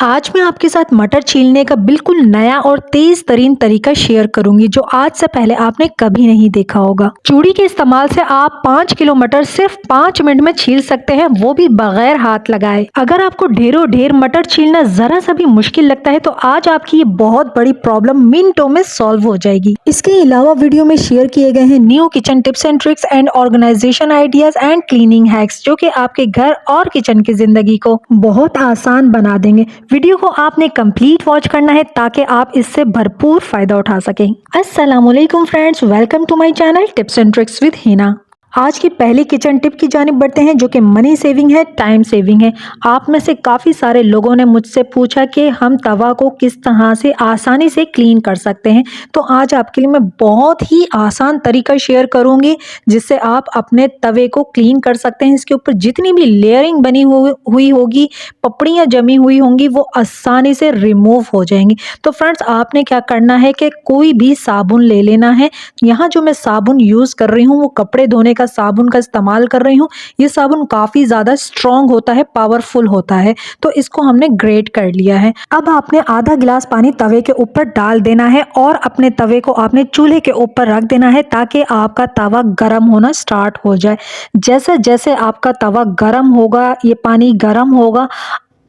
आज मैं आपके साथ मटर छीलने का बिल्कुल नया और तेज तरीन तरीका शेयर करूंगी जो आज से पहले आपने कभी नहीं देखा होगा। चूड़ी के इस्तेमाल से आप 5 किलो मटर सिर्फ 5 मिनट में छील सकते हैं, वो भी बगैर हाथ लगाए। अगर आपको ढेरों ढेर मटर छीलना जरा सा भी मुश्किल लगता है तो आज आपकी ये बहुत बड़ी प्रॉब्लम मिनटों में सॉल्व हो जाएगी। इसके अलावा वीडियो में शेयर किए गए हैं new kitchen tips and tricks and organisation ideas and cleaning hacks जो कि आपके घर और किचन की जिंदगी को बहुत आसान बना देंगे। वीडियो को आपने कंप्लीट वॉच करना है ताकि आप इससे भरपूर फायदा उठा सकें। अस्सलाम वालेकुम friends, welcome to my channel tips and tricks with Hina. आज की पहली किचन टिप की जानिब बढ़ते हैं जो कि मनी सेविंग है, टाइम सेविंग है। आप में से काफ़ी सारे लोगों ने मुझसे पूछा कि हम तवा को किस तरह से आसानी से क्लीन कर सकते हैं, तो आज आपके लिए मैं बहुत ही आसान तरीका शेयर करूंगी जिससे आप अपने तवे को क्लीन कर सकते हैं। इसके ऊपर जितनी भी लेयरिंग बनी हुई होगी, पपड़ियाँ जमी हुई होंगी, वो आसानी से रिमूव हो जाएंगी। तो फ्रेंड्स, आपने क्या करना है कि कोई भी साबुन ले लेना है। यहाँ जो मैं साबुन यूज़ कर रही हूँ वो कपड़े धोने का साबुन का इस्तेमाल कर रही हूँ। ये साबुन काफ़ी ज़्यादा स्ट्रॉन्ग होता है, पावरफुल होता है, तो इसको हमने ग्रेट कर लिया है। अब आपने आधा गिलास पानी तवे के ऊपर डाल देना है और अपने तवे को आपने चूल्हे के ऊपर रख देना है ताकि आपका तवा गर्म होना स्टार्ट हो जाए। जैसे जैसे आपका तवा गर्म होगा, ये पानी गर्म होगा,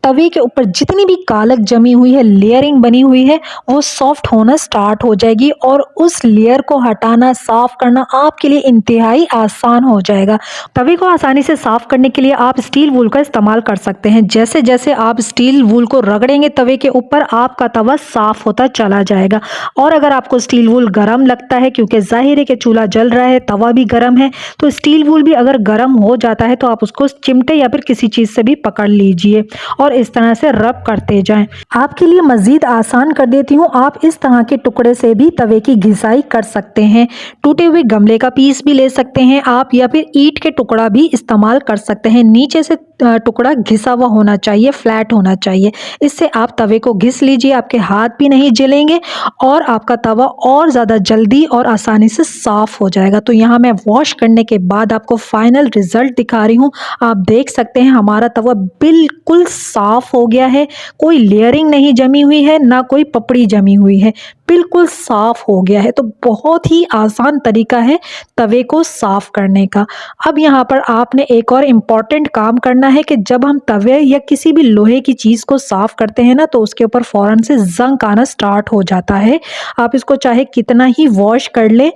तवे के ऊपर जितनी भी कालक जमी हुई है, लेयरिंग बनी हुई है, वो सॉफ्ट होना स्टार्ट हो जाएगी और उस लेयर को हटाना, साफ करना आपके लिए इंतहाई आसान हो जाएगा। तवे को आसानी से साफ करने के लिए आप स्टील वूल का इस्तेमाल कर सकते हैं। जैसे जैसे आप स्टील वूल को रगड़ेंगे तवे के ऊपर, आपका तवा साफ होता चला जाएगा। और अगर आपको स्टील वूल गर्म लगता है, क्योंकि जाहिर है कि चूल्हा जल रहा है, तवा भी गर्म है, तो स्टील वूल भी अगर गर्म हो जाता है तो आप उसको चिमटे या फिर किसी चीज़ से भी पकड़ लीजिए और इस तरह से रब करते जाएं। आपके लिए मजीद आसान कर देती हूँ, आप इस तरह के टुकड़े से भी तवे की घिसाई कर सकते हैं। टूटे हुए गमले का पीस भी ले सकते हैं आप, या फिर ईंट के टुकड़ा भी इस्तेमाल कर सकते हैं। नीचे से टुकड़ा घिसा हुआ होना चाहिए, फ्लैट होना चाहिए। इससे आप तवे को घिस लीजिए, आपके हाथ भी नहीं जलेंगे और आपका तवा और ज़्यादा जल्दी और आसानी से साफ हो जाएगा। तो यहाँ मैं वॉश करने के बाद आपको फाइनल रिजल्ट दिखा रही हूँ। आप देख सकते हैं हमारा तवा बिल्कुल साफ हो गया है, कोई लेयरिंग नहीं जमी हुई है, ना कोई पपड़ी जमी हुई है, बिल्कुल साफ हो गया है। तो बहुत ही आसान तरीका है तवे को साफ करने का। अब यहाँ पर आपने एक और इम्पॉर्टेंट काम करना है कि जब हम तवे या किसी भी लोहे की चीज़ को साफ करते हैं ना, तो उसके ऊपर फ़ौरन से जंग आना स्टार्ट हो जाता है। आप इसको चाहे कितना ही वॉश कर लें,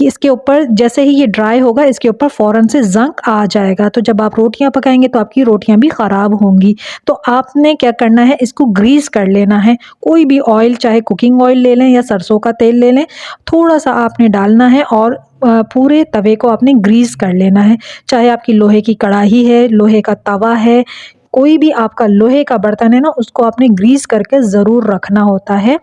इसके ऊपर जैसे ही ये ड्राई होगा, इसके ऊपर फ़ौरन से ज़ंग आ जाएगा। तो जब आप रोटियां पकाएंगे तो आपकी रोटियां भी ख़राब होंगी। तो आपने क्या करना है, इसको ग्रीस कर लेना है। कोई भी ऑयल, चाहे कुकिंग ऑयल ले लें या सरसों का तेल ले लें, थोड़ा सा आपने डालना है और पूरे तवे को आपने ग्रीस कर लेना है। चाहे आपकी लोहे की कढ़ाई है, लोहे का तवा है, कोई भी आपका लोहे का बर्तन है ना, उसको आपने ग्रीस करके ज़रूर रखना होता है।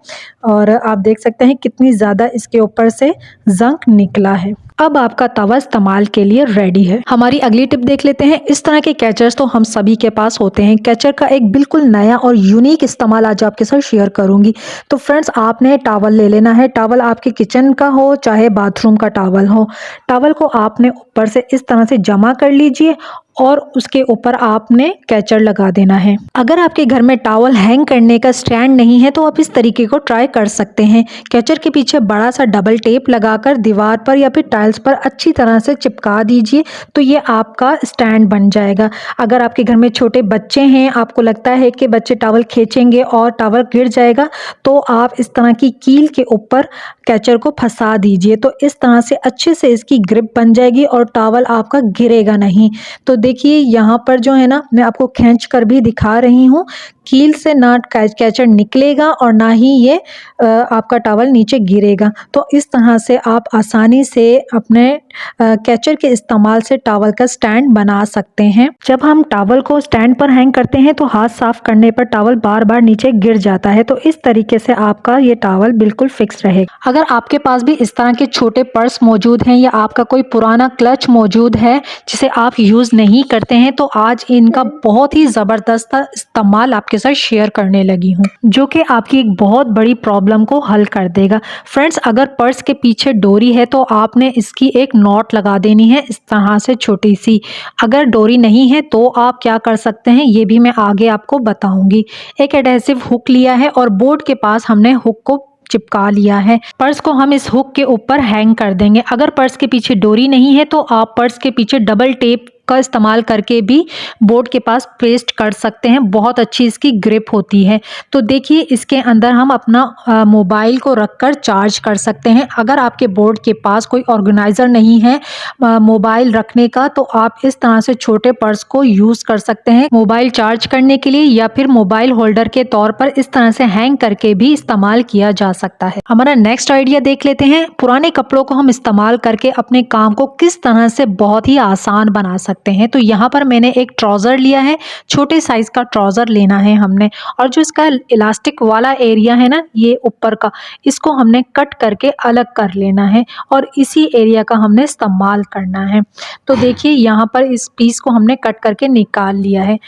और आप देख सकते हैं कितनी ज़्यादा इसके ऊपर से ज़ंग निकला है। अब आपका तवा इस्तेमाल के लिए रेडी है। हमारी अगली टिप देख लेते हैं। इस तरह के कैचर्स तो हम सभी के पास होते हैं। कैचर का एक बिल्कुल नया और यूनिक इस्तेमाल आज आपके साथ शेयर करूंगी। तो फ्रेंड्स, आपने टॉवल ले लेना है। टॉवल आपके किचन का हो चाहे बाथरूम का टॉवल हो, टॉवल को आपने ऊपर से इस तरह से जमा कर लीजिए और उसके ऊपर आपने कैचर लगा देना है। अगर आपके घर में टॉवल हैंग करने का स्टैंड नहीं है तो आप इस तरीके को ट्राई कर सकते हैं। कैचर के पीछे बड़ा सा डबल टेप लगाकर दीवार पर या फिर टाइल्स पर अच्छी तरह से चिपका दीजिए, तो ये आपका स्टैंड बन जाएगा। अगर आपके घर में छोटे बच्चे हैं, आपको लगता है कि बच्चे टॉवल खींचेंगे और टॉवल गिर जाएगा, तो आप इस तरह की कील के ऊपर कैचर को फंसा दीजिए। तो इस तरह से अच्छे से इसकी ग्रिप बन जाएगी और टॉवल आपका गिरेगा नहीं। तो देखिए यहाँ पर जो है ना, मैं आपको खींच कर भी दिखा रही हूँ, कील से ना कैचर निकलेगा और ना ही ये आपका टॉवल नीचे गिरेगा। तो इस तरह से आप आसानी से अपने कैचर के इस्तेमाल से टॉवल का स्टैंड बना सकते हैं। जब हम टॉवल को स्टैंड पर हैंग करते हैं तो हाथ साफ करने पर टॉवल बार बार नीचे गिर जाता है। तो इस तरीके से आपका ये टॉवल बिल्कुल फिक्स रहेगा। अगर आपके पास भी इस तरह के छोटे पर्स मौजूद हैं या आपका कोई पुराना क्लच मौजूद है जिसे आप यूज़ नहीं करते हैं, तो आज इनका बहुत ही ज़बरदस्त इस्तेमाल आपके आपके साथ शेयर करने लगी हूँ, जो कि आपकी एक बहुत बड़ी प्रॉब्लम को हल कर देगा। फ्रेंड्स, अगर पर्स के पीछे डोरी है तो आपने इसकी एक नॉट लगा देनी है इस तरह से छोटी सी। अगर डोरी नहीं है तो आप क्या कर सकते हैं ये भी मैं आगे आपको बताऊंगी। एक एडहेसिव हुक लिया है और बोर्ड के पास हमने हुक को चिपका लिया है। पर्स को हम इस हुक के ऊपर हैंग कर देंगे। अगर पर्स के पीछे डोरी नहीं है तो आप पर्स के पीछे डबल टेप का इस्तेमाल करके भी बोर्ड के पास पेस्ट कर सकते हैं। बहुत अच्छी इसकी ग्रिप होती है। तो देखिए, इसके अंदर हम अपना मोबाइल को रखकर चार्ज कर सकते हैं। अगर आपके बोर्ड के पास कोई ऑर्गेनाइज़र नहीं है मोबाइल रखने का, तो आप इस तरह से छोटे पर्स को यूज़ कर सकते हैं मोबाइल चार्ज करने के लिए, या फिर मोबाइल होल्डर के तौर पर इस तरह से हैंग करके भी इस्तेमाल किया जा सकता है। हमारा नेक्स्ट आइडिया देख लेते हैं। पुराने कपड़ों को हम इस्तेमाल करके अपने काम को किस तरह से बहुत ही आसान बना सकते हैं। तो यहाँ पर मैंने एक ट्राउज़र लिया है, छोटे साइज़ का ट्राउज़र लेना है हमने, और जो इसका इलास्टिक वाला एरिया है ना, ये ऊपर का, इसको हमने कट करके अलग कर लेना है और इसी एरिया का हमने इस्तेमाल करना है। तो देखिए, यहाँ पर इस पीस को हमने कट करके निकाल लिया है।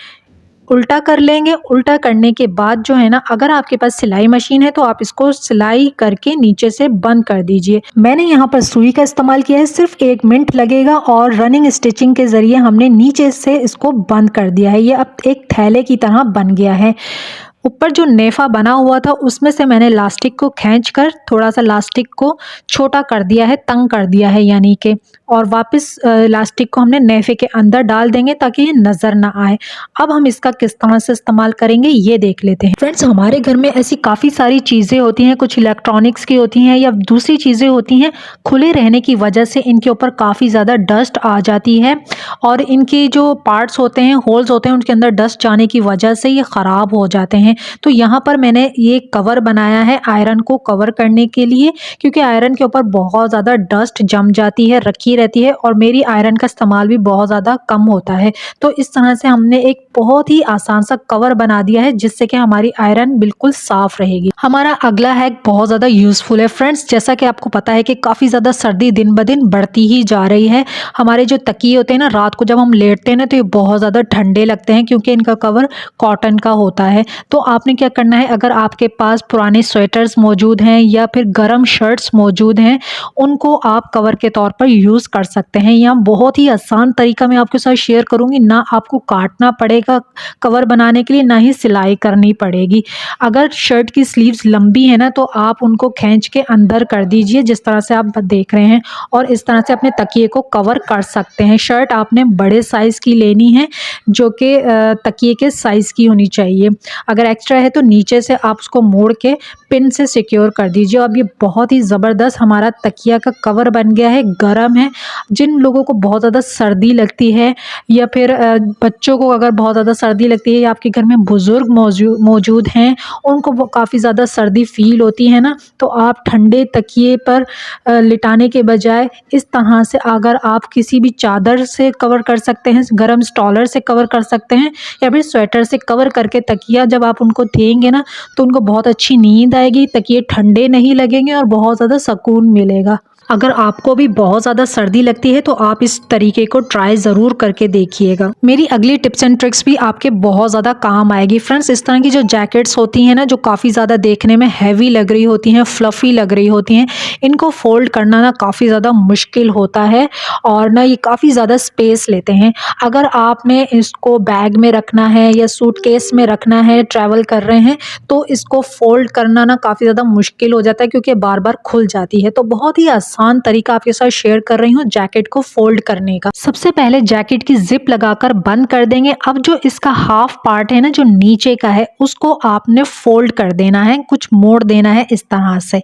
उल्टा कर लेंगे। उल्टा करने के बाद जो है ना, अगर आपके पास सिलाई मशीन है तो आप इसको सिलाई करके नीचे से बंद कर दीजिए। मैंने यहाँ पर सुई का इस्तेमाल किया है, सिर्फ 1 मिनट लगेगा और रनिंग स्टिचिंग के ज़रिए हमने नीचे से इसको बंद कर दिया है। ये अब एक थैले की तरह बन गया है। ऊपर जो नेफा बना हुआ था उसमें से मैंने लास्टिक को खींचकर थोड़ा सा लास्टिक को छोटा कर दिया है, तंग कर दिया है यानी कि, और वापस लास्टिक को हमने नेफे के अंदर डाल देंगे ताकि ये नज़र ना आए। अब हम इसका किस तरह से इस्तेमाल करेंगे ये देख लेते हैं। फ्रेंड्स, हमारे घर में ऐसी काफ़ी सारी चीज़ें होती हैं, कुछ इलेक्ट्रॉनिक्स की होती हैं या दूसरी चीज़ें होती हैं, खुले रहने की वजह से इनके ऊपर काफ़ी ज़्यादा डस्ट आ जाती है और इनके जो पार्ट्स होते हैं, होल्स होते हैं, उनके अंदर डस्ट जाने की वजह से ये ख़राब हो जाते हैं। तो यहाँ पर मैंने ये कवर बनाया है आयरन को कवर करने के लिए, क्योंकि आयरन के ऊपर बहुत ज़्यादा डस्ट जम जाती है, रखी रहती है, और मेरी आयरन का इस्तेमाल भी बहुत ज़्यादा कम होता है। तो इस तरह से हमने एक बहुत ही आसान सा कवर बना दिया है जिससे कि हमारी आयरन बिल्कुल साफ़ रहेगी। हमारा अगला हैक बहुत ज़्यादा यूज़फुल है। फ्रेंड्स, जैसा कि आपको पता है कि काफ़ी ज़्यादा सर्दी दिन ब दिन बढ़ती ही जा रही है। हमारे जो तकिए होते हैं ना, रात को जब हम लेटते हैं ना, तो ये बहुत ज़्यादा ठंडे लगते हैं क्योंकि इनका कवर कॉटन का होता है। तो आपने क्या करना है, अगर आपके पास पुराने स्वेटर्स मौजूद हैं या फिर गर्म शर्ट्स मौजूद हैं, उनको आप कवर के तौर पर यूज़ कर सकते हैं। यहाँ बहुत ही आसान तरीका मैं आपके साथ शेयर करूँगी, ना आपको काटना पड़ेगा कवर बनाने के लिए, ना ही सिलाई करनी पड़ेगी। अगर शर्ट की स्लीव्स लंबी है ना, तो आप उनको खींच के अंदर कर दीजिए जिस तरह से आप देख रहे हैं, और इस तरह से अपने तकिए को कवर कर सकते हैं। शर्ट आपने बड़े साइज़ की लेनी है जो कि तकिए के साइज़ की होनी चाहिए। अगर एक्स्ट्रा है तो नीचे से आप उसको मोड़ के पिन से सिक्योर कर दीजिए। अब ये बहुत ही ज़बरदस्त हमारा तकिया का कवर बन गया है। गर्म है। जिन लोगों को बहुत ज़्यादा सर्दी लगती है या फिर बच्चों को अगर बहुत ज़्यादा सर्दी लगती है, या आपके घर में बुज़ुर्ग मौजूद हैं, उनको काफ़ी ज़्यादा सर्दी फील होती है ना, तो आप ठंडे तकिए पर लिटाने के बजाय इस तरह से अगर आप किसी भी चादर से कवर कर सकते हैं, गर्म स्टॉलर से कवर कर सकते हैं, या फिर स्वेटर से कवर करके तकिया जब आप उनको देंगे ना, तो उनको बहुत अच्छी नींद आएगी, तकिए ठंडे नहीं लगेंगे और बहुत ज़्यादा सुकून मिलेगा। अगर आपको भी बहुत ज़्यादा सर्दी लगती है तो आप इस तरीके को ट्राई ज़रूर करके देखिएगा। मेरी अगली टिप्स एंड ट्रिक्स भी आपके बहुत ज़्यादा काम आएगी। फ्रेंड्स, इस तरह की जो जैकेट्स होती हैं ना, जो काफ़ी ज़्यादा देखने में हैवी लग रही होती हैं, फ्लफ़ी लग रही होती हैं, इनको फ़ोल्ड करना ना काफ़ी ज़्यादा मुश्किल होता है और ना ये काफ़ी ज़्यादा स्पेस लेते हैं। अगर आपने इसको बैग में रखना है या सूटकेस में रखना है, ट्रैवल कर रहे हैं, तो इसको फ़ोल्ड करना ना काफ़ी ज़्यादा मुश्किल हो जाता है क्योंकि बार-बार खुल जाती है। तो बहुत ही आसान तरीका आपके साथ शेयर कर रही हूँ जैकेट को फोल्ड करने का। सबसे पहले जैकेट की जिप लगाकर बंद कर देंगे। अब जो इसका हाफ पार्ट है ना, जो नीचे का है, उसको आपने फोल्ड कर देना है, कुछ मोड़ देना है इस तरह से,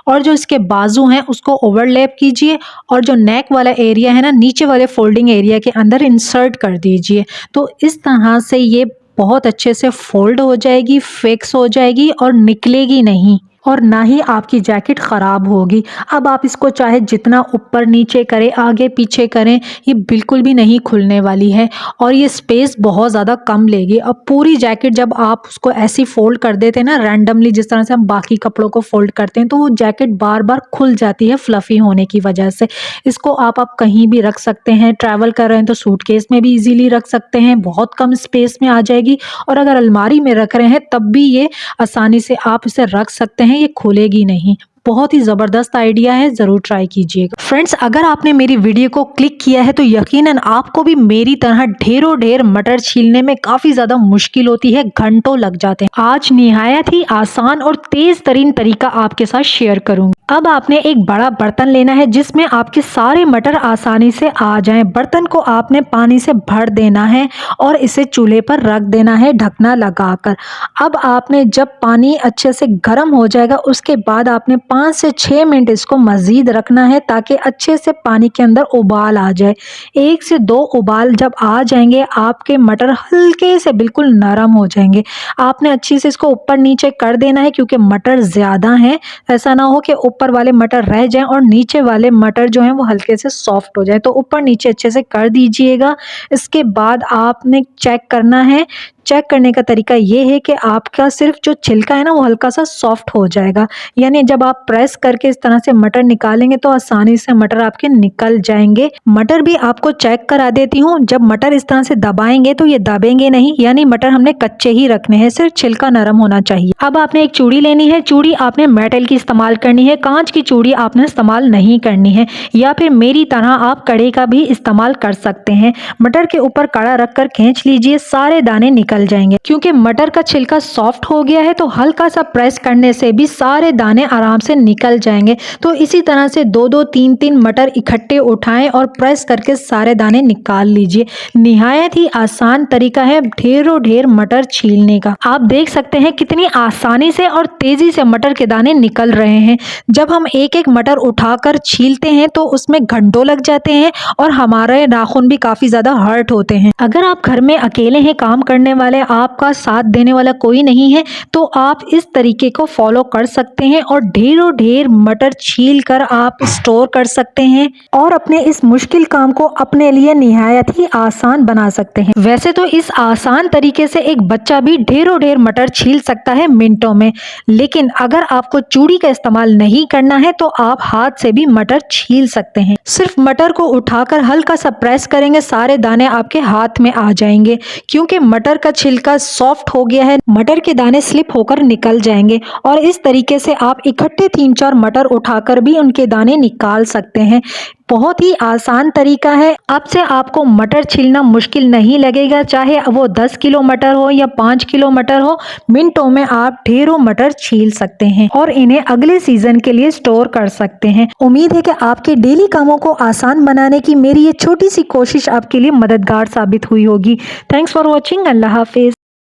और जो इसके बाजू हैं उसको ओवरलैप कीजिए और जो नेक वाला एरिया है ना, नीचे वाले फोल्डिंग एरिया के अंदर इंसर्ट कर दीजिए। तो इस तरह से ये बहुत अच्छे से फोल्ड हो जाएगी, फिक्स हो जाएगी और निकलेगी नहीं। और ना ही आपकी जैकेट ख़राब होगी। अब आप इसको चाहे जितना ऊपर नीचे करें, आगे पीछे करें, ये बिल्कुल भी नहीं खुलने वाली है और ये स्पेस बहुत ज़्यादा कम लेगी। अब पूरी जैकेट जब आप उसको ऐसे फोल्ड कर देते हैं ना रैंडमली, जिस तरह से हम बाकी कपड़ों को फोल्ड करते हैं, तो वो जैकेट बार बार खुल जाती है फ्लफ़ी होने की वजह से। इसको आप कहीं भी रख सकते हैं, ट्रैवल कर रहे हैं तो सूटकेस में भी ईज़िली रख सकते हैं, बहुत कम स्पेस में आ जाएगी। और अगर अलमारी में रख रहे हैं तब भी ये आसानी से आप इसे रख सकते हैं, ये खुलेगी नहीं। बहुत ही ज़बरदस्त आइडिया है, ज़रूर ट्राई कीजिएगा। फ्रेंड्स, अगर आपने मेरी वीडियो को क्लिक किया है तो यकीनन आपको भी मेरी तरह ढेरों ढेर मटर छीलने में काफ़ी ज़्यादा मुश्किल होती है, घंटों लग जाते हैं। आज निहायत ही आसान और तेज़ तरीन तरीका आपके साथ शेयर करूंगी। अब आपने एक बड़ा बर्तन लेना है जिसमें आपके सारे मटर आसानी से आ जाएं। बर्तन को आपने पानी से भर देना है और इसे चूल्हे पर रख देना है ढकना लगाकर। अब आपने जब पानी अच्छे से गर्म हो जाएगा उसके बाद आपने 5 से 6 मिनट इसको मज़ीद रखना है ताकि अच्छे से पानी के अंदर उबाल आ जाए। 1 से 2 उबाल जब आ जाएंगे आपके मटर हल्के से बिल्कुल नरम हो जाएंगे। आपने अच्छी से इसको ऊपर नीचे कर देना है क्योंकि मटर ज़्यादा हैं, ऐसा ना हो कि ऊपर वाले मटर रह जाएं और नीचे वाले मटर जो हैं वो हल्के से सॉफ्ट हो जाए। तो ऊपर नीचे अच्छे से कर दीजिएगा। इसके बाद आपने चेक करना है। चेक करने का तरीका ये है कि आपका सिर्फ जो छिलका है ना वो हल्का सा सॉफ्ट हो जाएगा, यानी जब आप प्रेस करके इस तरह से मटर निकालेंगे तो आसानी से मटर आपके निकल जाएंगे। मटर भी आपको चेक करा देती हूँ, जब मटर इस तरह से दबाएंगे तो ये दबेंगे नहीं, यानी मटर हमने कच्चे ही रखने हैं, सिर्फ छिलका नरम होना चाहिए। अब आपने एक चूड़ी लेनी है। चूड़ी आपने मेटल की इस्तेमाल करनी है, कांच की चूड़ी आपने इस्तेमाल नहीं करनी है, या फिर मेरी तरह आप कड़े का भी इस्तेमाल कर सकते हैं। मटर के ऊपर कड़ा रखकर खींच लीजिए, सारे दाने निकल जाएंगे। क्योंकि मटर का छिलका सॉफ्ट हो गया है तो हल्का सा प्रेस करने से भी सारे दाने आराम से निकल जाएंगे। तो इसी तरह से 2-2 3-3 मटर इकट्ठे उठाएं और प्रेस करके सारे दाने निकाल लीजिए। निहायत ही आसान तरीका है ढेरों ढेर मटर छीलने का। आप देख सकते हैं कितनी आसानी से और तेजी से मटर के दाने निकल रहे हैं। जब हम एक एक मटर उठाकर छीलते हैं तो उसमें घंटों लग जाते हैं और हमारे नाखून भी काफी ज्यादा हर्ट होते हैं। अगर आप घर में अकेले हैं, काम करने वाले, आपका साथ देने वाला कोई नहीं है, तो आप इस तरीके को फॉलो कर सकते हैं और ढेरों ढेर मटर छील कर आप स्टोर कर सकते हैं और अपने इस मुश्किल काम को अपने लिए निहायत ही आसान बना सकते हैं। वैसे तो इस आसान तरीके से एक बच्चा भी ढेरों ढेर मटर छील सकता है मिनटों में, लेकिन अगर आपको चूड़ी का इस्तेमाल नहीं करना है तो आप हाथ से भी मटर छील सकते हैं। सिर्फ मटर को उठाकर हल्का सा प्रेस करेंगे, सारे दाने आपके हाथ में आ जाएंगे। क्योंकि मटर का छिलका सॉफ्ट हो गया है, मटर के दाने स्लिप होकर निकल जाएंगे और इस तरीके से आप इकट्ठे 3-4 मटर उठाकर भी उनके दाने निकाल सकते हैं। बहुत ही आसान तरीका है। अब से आपको मटर छीलना मुश्किल नहीं लगेगा, चाहे वो 10 किलो मटर हो या 5 किलो मटर हो, मिनटों में आप ढेरों मटर छील सकते हैं और इन्हें अगले सीजन के लिए स्टोर कर सकते हैं। उम्मीद है कि आपके डेली कामों को आसान बनाने की मेरी ये छोटी सी कोशिश आपके लिए मददगार साबित हुई होगी। Thanks for watching. Allah Hafiz.